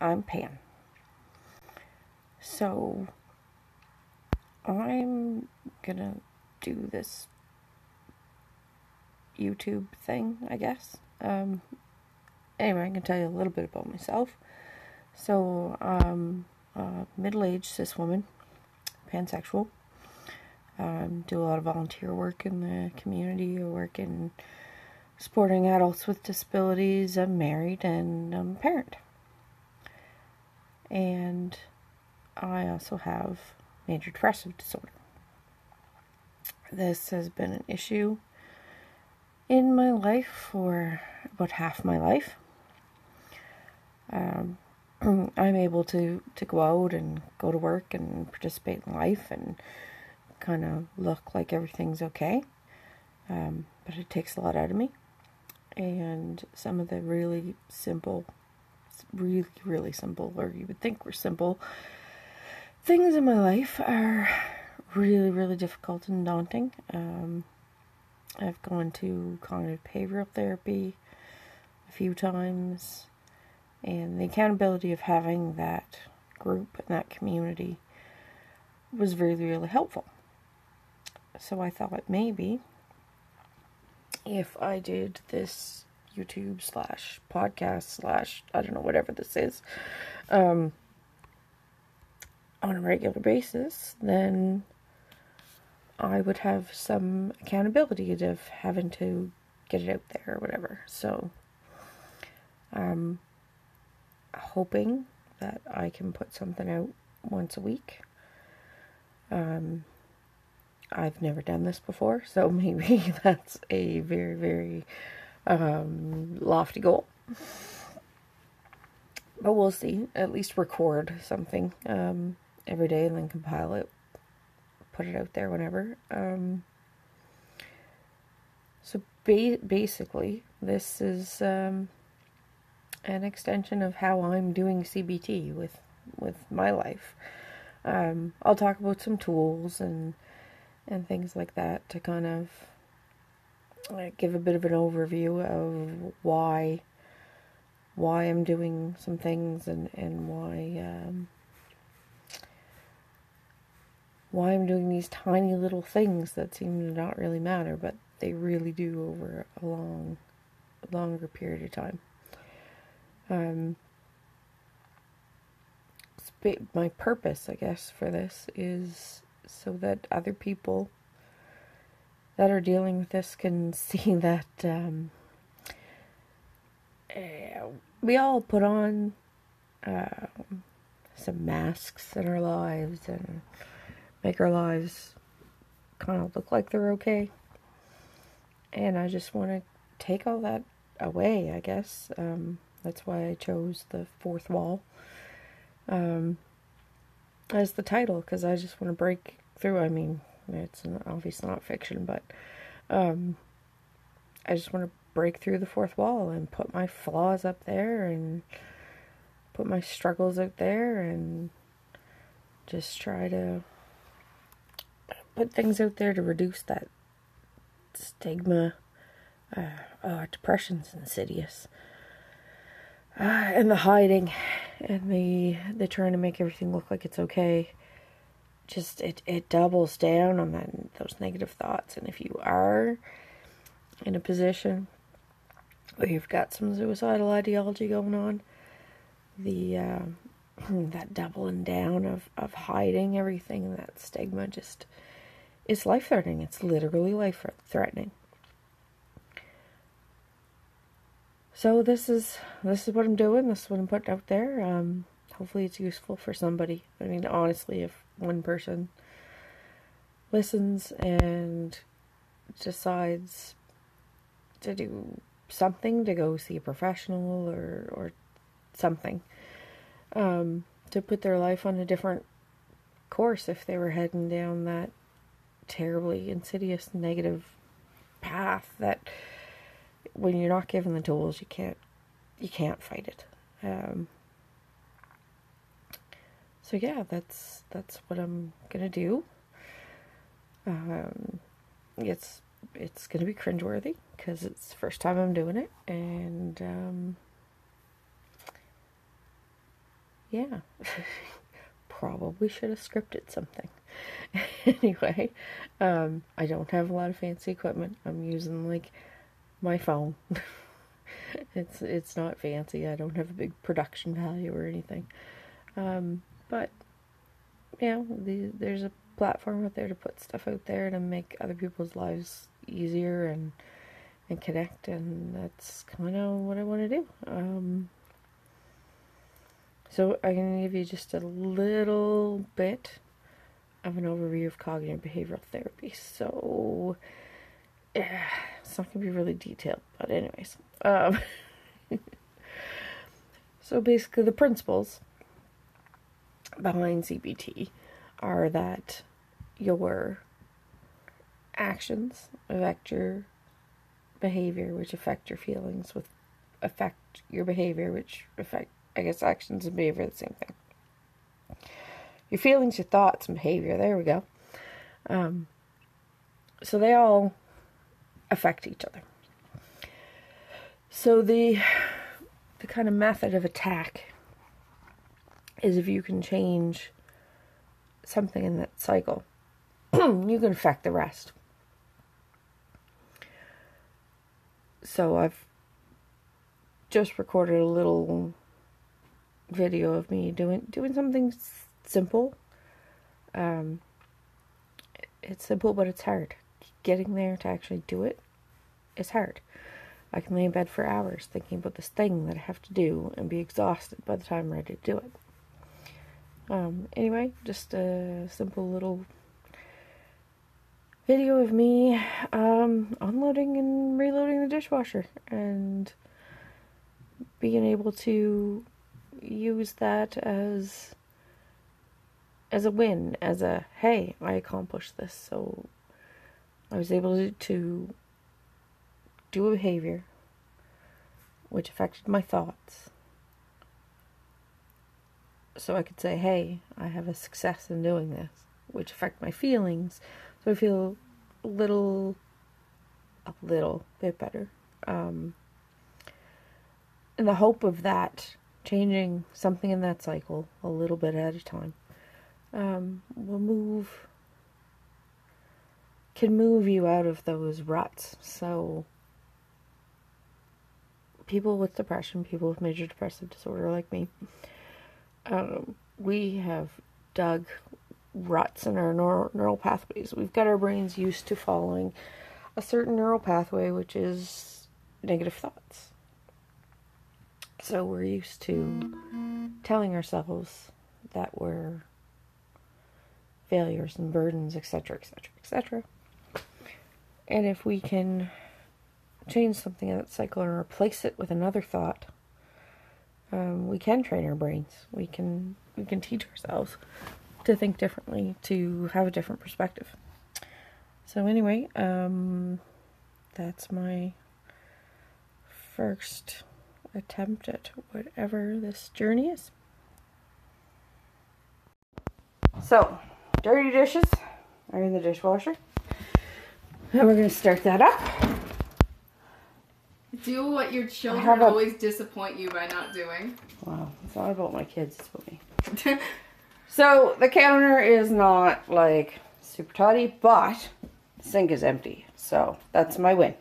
I'm Pan. So, I'm gonna do this YouTube thing, I guess. Anyway, I can tell you a little bit about myself. So, a middle-aged cis woman, pansexual. Do a lot of volunteer work in the community. I work in supporting adults with disabilities. I'm married and I'm a parent. And I also have major depressive disorder. This has been an issue in my life for about half my life. I'm able to go out and go to work and participate in life and kind of look like everything's okay. But it takes a lot out of me. And some of the really simple, or you would think were simple, things in my life are really, really difficult and daunting. I've gone to cognitive behavioral therapy a few times, and the accountability of having that group and that community was really, really helpful. So I thought maybe if I did this YouTube / podcast / I don't know, whatever this is, on a regular basis, then I would have some accountability of having to get it out there or whatever. So, hoping that I can put something out once a week. I've never done this before, so maybe that's a very, very lofty goal. But we'll see. At least record something every day and then compile it, put it out there whenever. So basically, this is an extension of how I'm doing CBT with my life. I'll talk about some tools and things like that to kind of give a bit of an overview of why I'm doing some things and why I'm doing these tiny little things that seem to not really matter, but they really do over a longer period of time. My purpose, I guess, for this is so that other people that are dealing with this can see that we all put on some masks in our lives and make our lives kind of look like they're okay. And I just want to take all that away, I guess. That's why I chose the fourth wall as the title, because I just want to break through. I mean, it's obviously not fiction, but I just want to break through the fourth wall and put my flaws up there and put my struggles out there and just try to put things out there to reduce that stigma. Depression's insidious. And the hiding and the trying to make everything look like it's okay. Just it doubles down on those negative thoughts. And if you are in a position where you've got some suicidal ideology going on, that doubling down of hiding everything, that stigma, it's life-threatening. It's literally life-threatening. So this is what I'm doing. This is what I'm putting out there. Hopefully it's useful for somebody. I mean, honestly, if one person listens and decides to do something, to go see a professional or something, to put their life on a different course if they were heading down that terribly insidious negative path that when you're not given the tools, you can't fight it. So yeah, that's what I'm gonna do. It's gonna be cringeworthy because it's the first time I'm doing it, and yeah. Probably should have scripted something. Anyway, I don't have a lot of fancy equipment. I'm using like my phone. It's not fancy. I don't have a big production value or anything. But you know, there's a platform out there to put stuff out there to make other people's lives easier and connect, and that's kind of what I want to do. So I'm going to give you just a little bit of an overview of cognitive behavioral therapy. So it's not going to be really detailed, but anyways. So basically the principles behind CBT are that your actions affect your behavior, which affect your feelings, which affect your behavior, which affect, I guess, actions and behavior are the same thing. Your feelings, your thoughts, and behavior, there we go. So they all affect each other. So the kind of method of attack is if you can change something in that cycle, you can affect the rest. So I've just recorded a little video of me doing something simple. It's simple, but it's hard. Getting there to actually do it is hard. I can lay in bed for hours thinking about this thing that I have to do and be exhausted by the time I'm ready to do it. Anyway, just a simple little video of me unloading and reloading the dishwasher and being able to use that as a win, as a, hey, I accomplished this. So I was able to do a behavior which affected my thoughts. So I could say, hey, I have a success in doing this, which affect my feelings. So I feel a little bit better. In the hope of that, changing something in that cycle a little bit at a time, can move you out of those ruts. So people with depression, people with major depressive disorder like me, we have dug ruts in our neural pathways. We've got our brains used to following a certain neural pathway, which is negative thoughts. So we're used to telling ourselves that we're failures and burdens, etc., etc., etc. And if we can change something in that cycle and replace it with another thought, we can train our brains. We can teach ourselves to think differently, to have a different perspective. So anyway, that's my first attempt at whatever this journey is. So, dirty dishes are in the dishwasher. And we're going to start that up. Do what your children always disappoint you by not doing. Wow, it's not about my kids, it's about me. So, the counter is not like super tidy, but the sink is empty. So, that's my win.